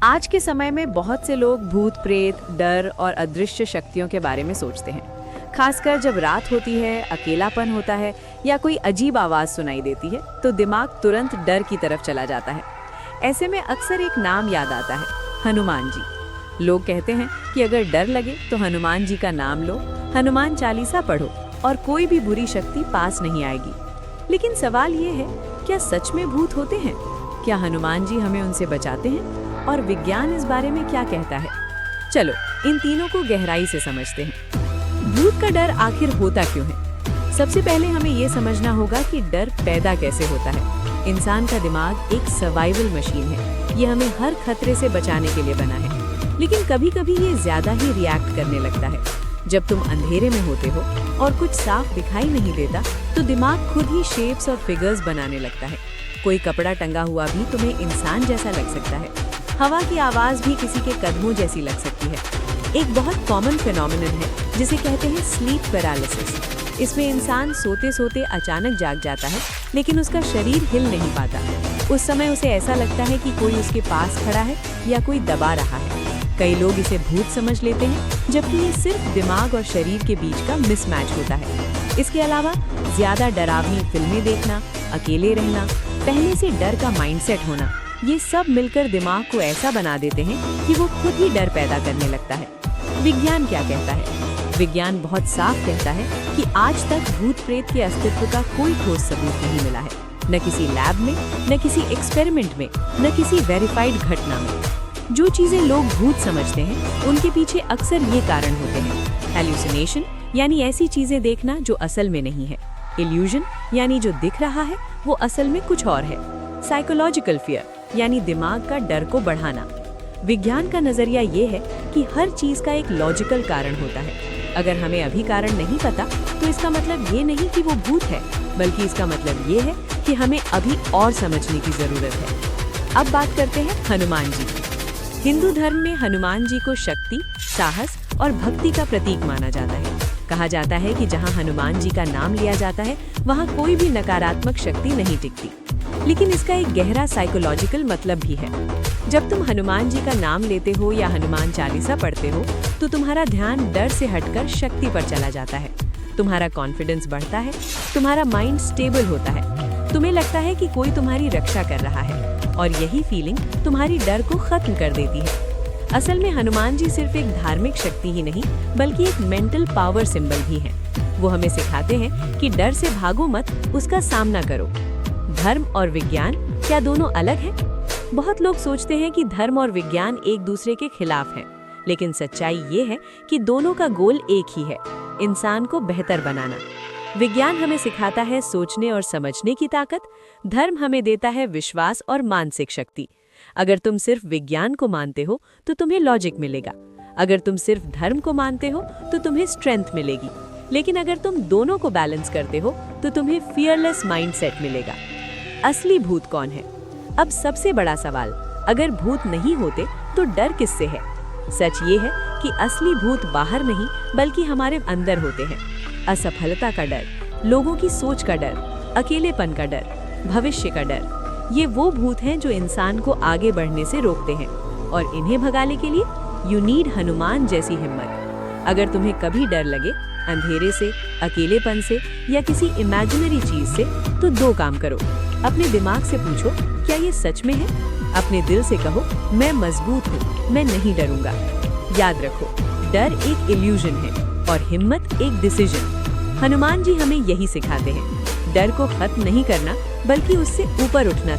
आज के समय में बहुत से लोग भूत प्रेत, डर और अदृश्य शक्तियों के बारे में सोचते हैं। खासकर जब रात होती है, अकेलापन होता है या कोई अजीब आवाज़ सुनाई देती है तो दिमाग तुरंत डर की तरफ चला जाता है। ऐसे में अक्सर एक नाम याद आता है, हनुमान जी। लोग कहते हैं कि अगर डर लगे तो हनुमान जी का नाम लो, हनुमान चालीसा पढ़ो और कोई भी बुरी शक्ति पास नहीं आएगी। लेकिन सवाल ये है, क्या सच में भूत होते हैं? क्या हनुमान जी हमें उनसे बचाते हैं? और विज्ञान इस बारे में क्या कहता है? चलो इन तीनों को गहराई से समझते हैं। भूत का डर आखिर होता क्यों है? सबसे पहले हमें ये समझना होगा कि डर पैदा कैसे होता है। इंसान का दिमाग एक सर्वाइवल मशीन है। ये हमें हर खतरे से बचाने के लिए बना है, लेकिन कभी कभी ये ज्यादा ही रिएक्ट करने लगता है। जब तुम अंधेरे में होते हो और कुछ साफ दिखाई नहीं देता तो दिमाग खुद ही शेप्स और फिगर्स बनाने लगता है। कोई कपड़ा टंगा हुआ भी तुम्हें इंसान जैसा लग सकता है। हवा की आवाज़ भी किसी के कदमों जैसी लग सकती है। एक बहुत कॉमन फिनोमिनन है जिसे कहते हैं स्लीप पैरालिसिस। इसमें इंसान सोते सोते अचानक जाग जाता है, लेकिन उसका शरीर हिल नहीं पाता। उस समय उसे ऐसा लगता है कि कोई उसके पास खड़ा है या कोई दबा रहा है। कई लोग इसे भूत समझ लेते हैं, जबकि ये सिर्फ दिमाग और शरीर के बीच का मिसमैच होता है। इसके अलावा ज्यादा डरावनी फिल्में देखना, अकेले रहना, पहले से डर का माइंडसेट होना, ये सब मिलकर दिमाग को ऐसा बना देते हैं कि वो खुद ही डर पैदा करने लगता है। विज्ञान क्या कहता है? विज्ञान बहुत साफ कहता है कि आज तक भूत प्रेत के अस्तित्व का कोई ठोस सबूत नहीं मिला है। न किसी लैब में, न किसी एक्सपेरिमेंट में, न किसी वेरीफाइड घटना में। जो चीजें लोग भूत समझते हैं उनके पीछे अक्सर ये कारण होते हैं। हेल्यूसिनेशन यानी ऐसी चीजें देखना जो असल में नहीं है। इल्यूजन यानी जो दिख रहा है वो असल में कुछ और है। साइकोलॉजिकल फियर यानी दिमाग का डर को बढ़ाना। विज्ञान का नजरिया ये है कि हर चीज का एक लॉजिकल कारण होता है। अगर हमें अभी कारण नहीं पता तो इसका मतलब ये नहीं कि वो भूत है, बल्कि इसका मतलब ये है कि हमें अभी और समझने की जरूरत है। अब बात करते हैं हनुमान जी। हिंदू धर्म में हनुमान जी को शक्ति, साहस और भक्ति का प्रतीक माना जाता है। कहा जाता है कि जहां हनुमान जी का नाम लिया जाता है वहां कोई भी नकारात्मक शक्ति नहीं टिकती। लेकिन इसका एक गहरा साइकोलॉजिकल मतलब भी है। जब तुम हनुमान जी का नाम लेते हो या हनुमान चालीसा पढ़ते हो तो तुम्हारा ध्यान डर से हटकर शक्ति पर चला जाता है। तुम्हारा कॉन्फिडेंस बढ़ता है, तुम्हारा माइंड स्टेबल होता है, तुम्हें लगता है कि कोई तुम्हारी रक्षा कर रहा है और यही फीलिंग तुम्हारी डर को खत्म कर देती है। असल में हनुमान जी सिर्फ एक धार्मिक शक्ति ही नहीं, बल्कि एक मेंटल पावर सिंबल भी है। वो हमें सिखाते हैं कि डर से भागो मत, उसका सामना करो। धर्म और विज्ञान क्या दोनों अलग हैं? बहुत लोग सोचते हैं कि धर्म और विज्ञान एक दूसरे के खिलाफ हैं, लेकिन सच्चाई ये है कि दोनों का गोल एक ही है, इंसान को बेहतर बनाना। विज्ञान हमें सिखाता है सोचने और समझने की ताकत, धर्म हमें देता है विश्वास और मानसिक शक्ति। अगर तुम सिर्फ विज्ञान को मानते हो तो तुम्हें लॉजिक मिलेगा, अगर तुम सिर्फ धर्म को मानते हो तो तुम्हें स्ट्रेंथ मिलेगी, लेकिन अगर तुम दोनों को बैलेंस करते हो तो तुम्हें फियरलेस माइंडसेट मिलेगा। असली भूत कौन है? अब सबसे बड़ा सवाल, अगर भूत नहीं होते तो डर किससे है? सच ये है कि असली भूत बाहर नहीं बल्कि हमारे अंदर होते हैं। असफलता का डर, लोगों की सोच का डर, अकेलेपन का डर, भविष्य का डर, ये वो भूत हैं जो इंसान को आगे बढ़ने से रोकते हैं। और इन्हें भगाने के लिए यू नीड हनुमान जैसी हिम्मत। अगर तुम्हें कभी डर लगे, अंधेरे से, अकेलेपन से या किसी इमेजिनरी चीज से, तो दो काम करो। अपने दिमाग से पूछो, क्या ये सच में है? अपने दिल से कहो, मैं मजबूत हूँ, मैं नहीं डरूंगा। याद रखो, डर एक इल्यूजन है और हिम्मत एक डिसीजन। हनुमान जी हमें यही सिखाते हैं, डर को खत्म नहीं करना बल्कि उससे ऊपर उठना।